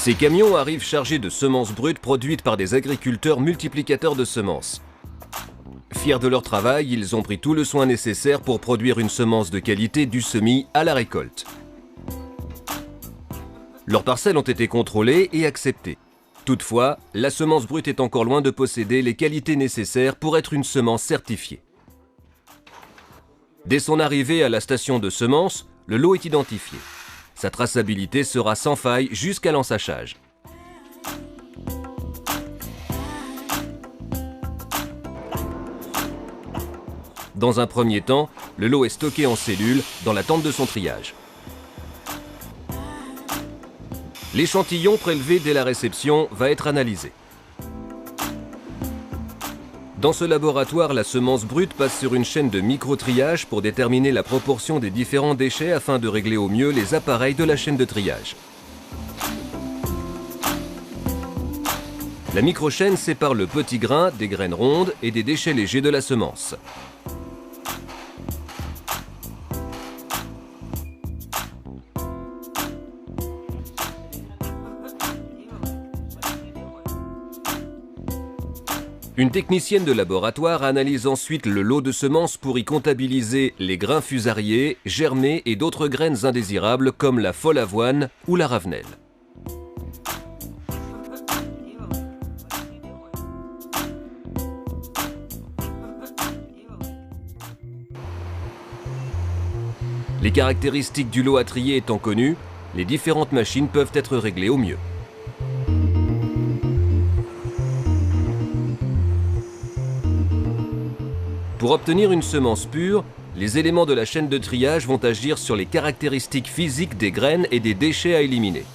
Ces camions arrivent chargés de semences brutes produites par des agriculteurs multiplicateurs de semences. Fiers de leur travail, ils ont pris tout le soin nécessaire pour produire une semence de qualité du semis à la récolte. Leurs parcelles ont été contrôlées et acceptées. Toutefois, la semence brute est encore loin de posséder les qualités nécessaires pour être une semence certifiée. Dès son arrivée à la station de semences, le lot est identifié. Sa traçabilité sera sans faille jusqu'à l'ensachage. Dans un premier temps, le lot est stocké en cellules dans l'attente de son triage. L'échantillon prélevé dès la réception va être analysé. Dans ce laboratoire, la semence brute passe sur une chaîne de micro-triage pour déterminer la proportion des différents déchets afin de régler au mieux les appareils de la chaîne de triage. La microchaîne sépare le petit grain des graines rondes et des déchets légers de la semence. Une technicienne de laboratoire analyse ensuite le lot de semences pour y comptabiliser les grains fusariés, germés et d'autres graines indésirables comme la folle avoine ou la ravenelle. Les caractéristiques du lot à trier étant connues, les différentes machines peuvent être réglées au mieux. Pour obtenir une semence pure, les éléments de la chaîne de triage vont agir sur les caractéristiques physiques des graines et des déchets à éliminer.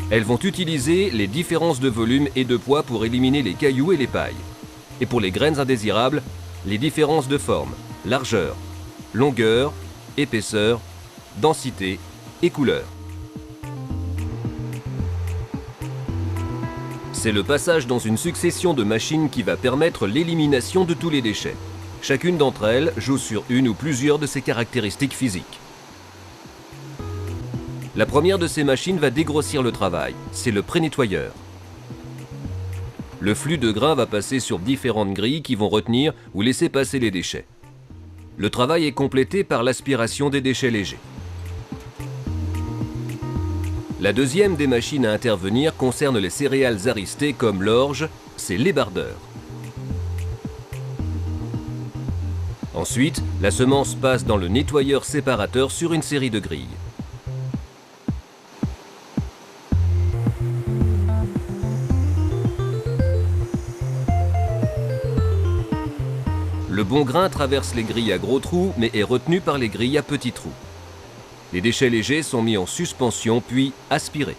Elles vont utiliser les différences de volume et de poids pour éliminer les cailloux et les pailles. Et pour les graines indésirables, les différences de forme, largeur, longueur, épaisseur, densité et couleur. C'est le passage dans une succession de machines qui va permettre l'élimination de tous les déchets. Chacune d'entre elles joue sur une ou plusieurs de ces caractéristiques physiques. La première de ces machines va dégrossir le travail, c'est le pré-nettoyeur. Le flux de grains va passer sur différentes grilles qui vont retenir ou laisser passer les déchets. Le travail est complété par l'aspiration des déchets légers. La deuxième des machines à intervenir concerne les céréales aristées comme l'orge, c'est l'ébardeur. Ensuite, la semence passe dans le nettoyeur séparateur sur une série de grilles. Le bon grain traverse les grilles à gros trous mais est retenu par les grilles à petits trous. Les déchets légers sont mis en suspension puis aspirés.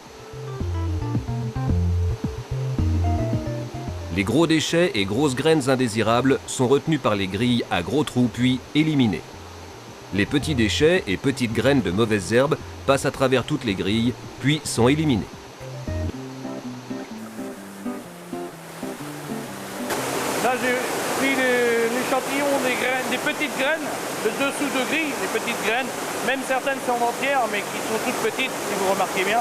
Les gros déchets et grosses graines indésirables sont retenus par les grilles à gros trous puis éliminés. Les petits déchets et petites graines de mauvaises herbes passent à travers toutes les grilles puis sont éliminés. Là, j'ai pris l'échantillon des graines, des petites graines, le dessous de grille, des petites graines, même certaines sont entières, mais qui sont toutes petites, si vous remarquez bien.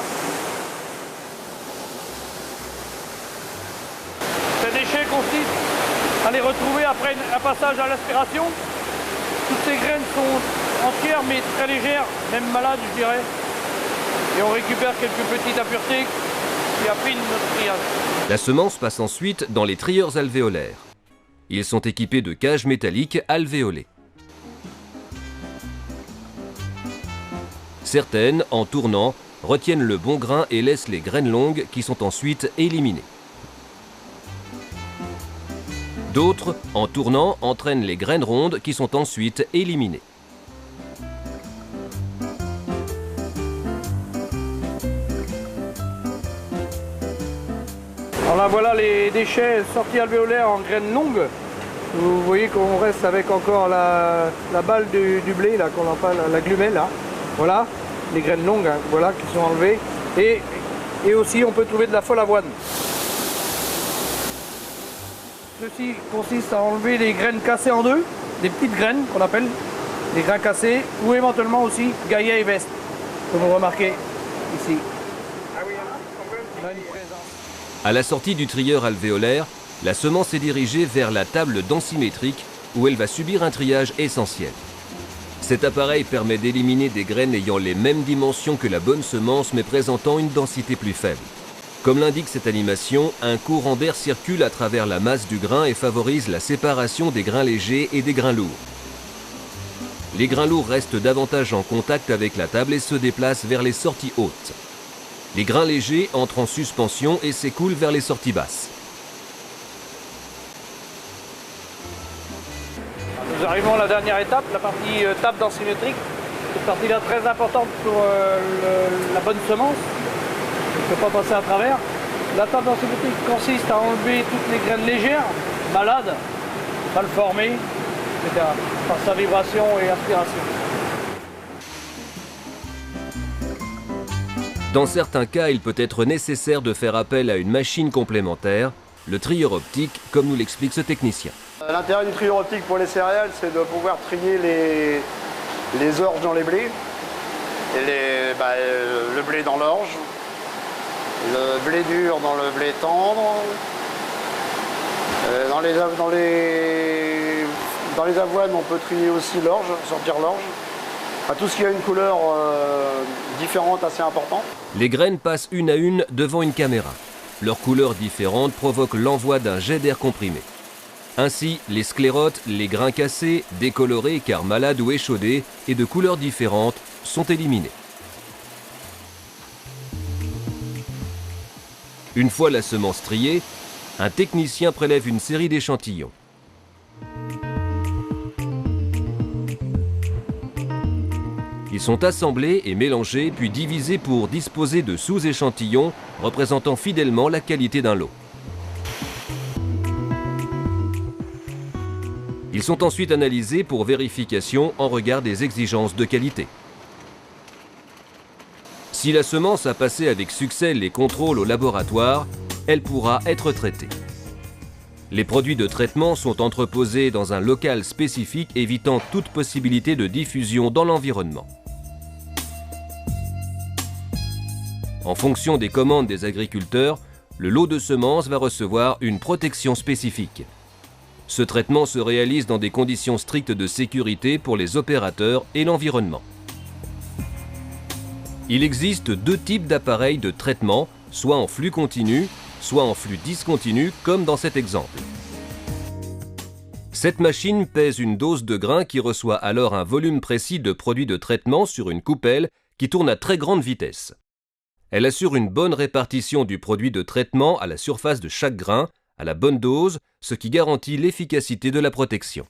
Ces déchets consistent à les retrouver après un passage à l'aspiration. Toutes ces graines sont entières, mais très légères, même malades, je dirais. Et on récupère quelques petites impuretés qui affinent notre triage. La semence passe ensuite dans les trieurs alvéolaires. Ils sont équipés de cages métalliques alvéolées. Certaines, en tournant, retiennent le bon grain et laissent les graines longues qui sont ensuite éliminées. D'autres, en tournant, entraînent les graines rondes qui sont ensuite éliminées. Alors là, voilà les déchets sortis alvéolaires en graines longues. Vous voyez qu'on reste avec encore la balle du blé, là, qu'on appelle la glumelle, là. Voilà, les graines longues, hein, voilà, qui sont enlevées. Et aussi, on peut trouver de la folle avoine. Ceci consiste à enlever les graines cassées en deux, des petites graines qu'on appelle. des grains cassés ou éventuellement aussi Gaillet et Veste, comme vous remarquez ici. On a une présence. À la sortie du trieur alvéolaire, la semence est dirigée vers la table densimétrique où elle va subir un triage essentiel. Cet appareil permet d'éliminer des graines ayant les mêmes dimensions que la bonne semence mais présentant une densité plus faible. Comme l'indique cette animation, un courant d'air circule à travers la masse du grain et favorise la séparation des grains légers et des grains lourds. Les grains lourds restent davantage en contact avec la table et se déplacent vers les sorties hautes. Les grains légers entrent en suspension et s'écoulent vers les sorties basses. Nous arrivons à la dernière étape, la partie table densimétrique. Cette partie-là très importante pour la bonne semence. Il ne faut pas passer à travers. La table densimétrique consiste à enlever toutes les graines légères, malades, mal formées, etc. par sa vibration et aspiration. Dans certains cas, il peut être nécessaire de faire appel à une machine complémentaire, le trieur optique, comme nous l'explique ce technicien. L'intérêt du trieur optique pour les céréales, c'est de pouvoir trier les orges dans les blés, et le blé dans l'orge, le blé dur dans le blé tendre. Dans les avoines, on peut trier aussi l'orge, sortir l'orge. Enfin, tout ce qui a une couleur différente assez importante. Les graines passent une à une devant une caméra. Leur couleur différente provoque l'envoi d'un jet d'air comprimé. Ainsi, les sclérotes, les grains cassés, décolorés car malades ou échaudés et de couleurs différentes sont éliminés. Une fois la semence triée, un technicien prélève une série d'échantillons. Ils sont assemblés et mélangés puis divisés pour disposer de sous-échantillons représentant fidèlement la qualité d'un lot. Ils sont ensuite analysés pour vérification en regard des exigences de qualité. Si la semence a passé avec succès les contrôles au laboratoire, elle pourra être traitée. Les produits de traitement sont entreposés dans un local spécifique évitant toute possibilité de diffusion dans l'environnement. En fonction des commandes des agriculteurs, le lot de semences va recevoir une protection spécifique. Ce traitement se réalise dans des conditions strictes de sécurité pour les opérateurs et l'environnement. Il existe deux types d'appareils de traitement, soit en flux continu, soit en flux discontinu, comme dans cet exemple. Cette machine pèse une dose de grain qui reçoit alors un volume précis de produit de traitement sur une coupelle qui tourne à très grande vitesse. Elle assure une bonne répartition du produit de traitement à la surface de chaque grain, à la bonne dose, ce qui garantit l'efficacité de la protection.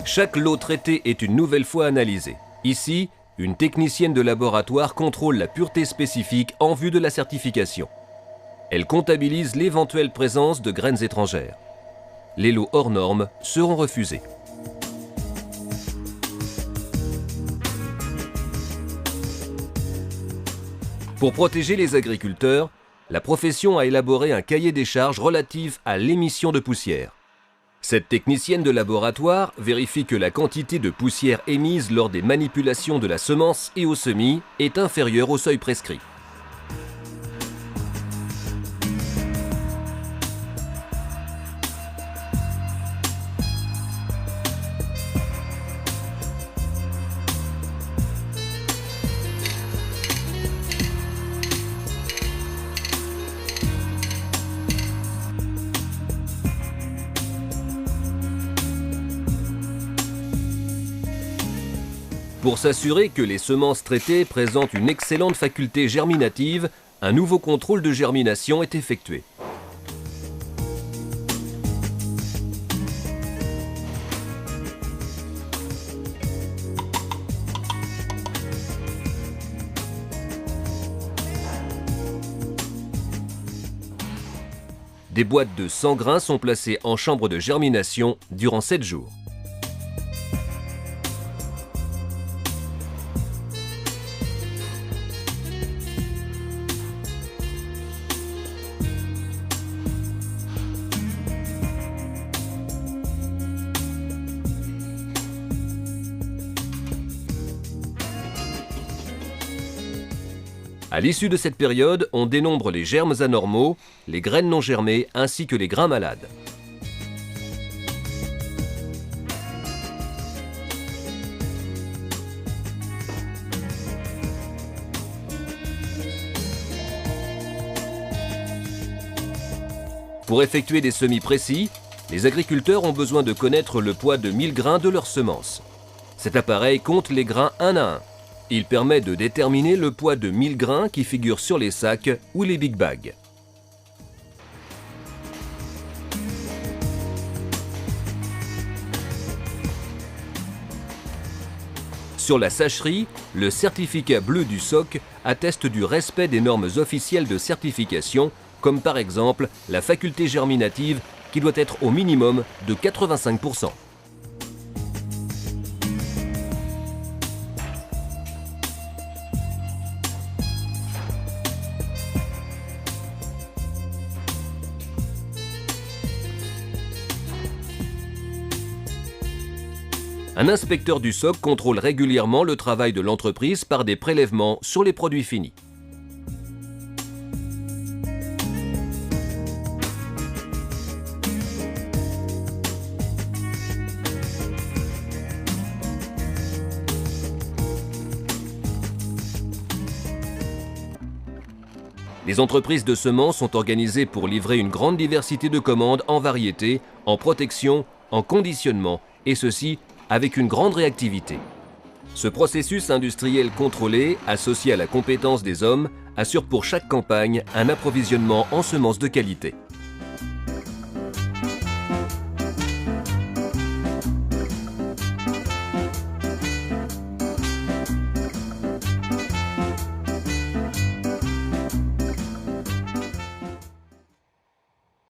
Chaque lot traité est une nouvelle fois analysé. Ici, une technicienne de laboratoire contrôle la pureté spécifique en vue de la certification. Elle comptabilise l'éventuelle présence de graines étrangères. Les lots hors normes seront refusés. Pour protéger les agriculteurs, la profession a élaboré un cahier des charges relatif à l'émission de poussière. Cette technicienne de laboratoire vérifie que la quantité de poussière émise lors des manipulations de la semence et au semis est inférieure au seuil prescrit. Pour s'assurer que les semences traitées présentent une excellente faculté germinative, un nouveau contrôle de germination est effectué. Des boîtes de 100 grains sont placées en chambre de germination durant 7 jours. À l'issue de cette période, on dénombre les germes anormaux, les graines non germées ainsi que les grains malades. Pour effectuer des semis précis, les agriculteurs ont besoin de connaître le poids de 1000 grains de leurs semences. Cet appareil compte les grains un à un. Il permet de déterminer le poids de 1000 grains qui figurent sur les sacs ou les big bags. Sur la sacherie, le certificat bleu du SOC atteste du respect des normes officielles de certification, comme par exemple la faculté germinative qui doit être au minimum de 85%. Un inspecteur du SOC contrôle régulièrement le travail de l'entreprise par des prélèvements sur les produits finis. Les entreprises de semences sont organisées pour livrer une grande diversité de commandes en variété, en protection, en conditionnement, et ceci avec une grande réactivité. Ce processus industriel contrôlé, associé à la compétence des hommes, assure pour chaque campagne un approvisionnement en semences de qualité.